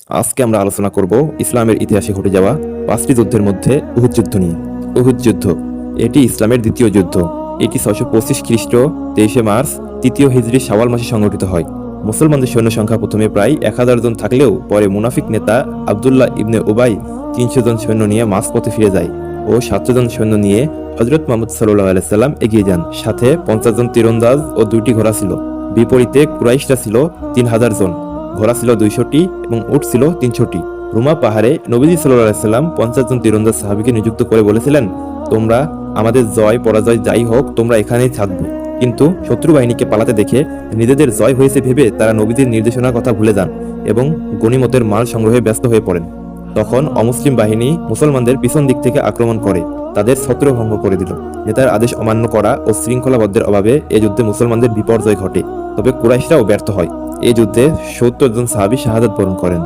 আজকে আমরা আলোচনা করব ইসলামের ইতিহাসে ঘটে যাওয়া 5টি যুদ্ধের মধ্যে উহুদ যুদ্ধ নিয়ে। উহুদ যুদ্ধ এটি ইসলামের দ্বিতীয় যুদ্ধ। এটি 625 খ্রিস্ট 23 মার্চ তৃতীয় হিজরি শাওয়াল মাসে সংঘটিত হয়। মুসলমানদের সৈন্য সংখ্যা প্রথমে প্রায় 1000 জন থাকলেও পরে মুনাফিক নেতা আবদুল্লাহ ইবনে উবাই 300 জন সৈন্য নিয়ে মাঝপথে ফিরে যায় ও 700 জন সৈন্য নিয়ে হযরত মুহাম্মদ সাল্লাল্লাহু আলাইহি সাল্লাম এগিয়ে যান। সাথে 50 জন তীরন্দাজ ও 2টি ঘোড়া ছিল। বিপরীতে কুরাইশরা ছিল 3000 জন, ঘোড়া ছিল 200টি এবং উট ছিল 300টি। রুমা পাহাড়ে নবীজি সাল্লাল্লাহু আলাইহি সাল্লাম 50 জন তীরন্দাজ সাহাবীকে নিযুক্ত করে বলেছিলেন, তোমরা আমাদের জয় পরাজয় যাই হোক তোমরা এখানেই থাকবে। কিন্তু শত্রু বাহিনীকে পালাতে দেখে নিজেদের জয় হয়েছে ভেবে তারা নবীজির নির্দেশনার কথা ভুলে যান এবং গনিমতের মাল সংগ্রহে ব্যস্ত হয়ে পড়েন। তখন অমুসলিম বাহিনী মুসলমানদের পিছন দিক থেকে আক্রমণ করে তাদের ছত্রভঙ্গ করে দিল। নেতার আদেশ অমান্য করা ও শৃঙ্খলাবদ্ধের অভাবে এই যুদ্ধে মুসলমানদের বিপর্যয় ঘটে। তবে কুরাইশরাও ব্যর্থ হয়। এই যুদ্ধে 70 জন সাহাবী শাহাদাত বরণ করেন।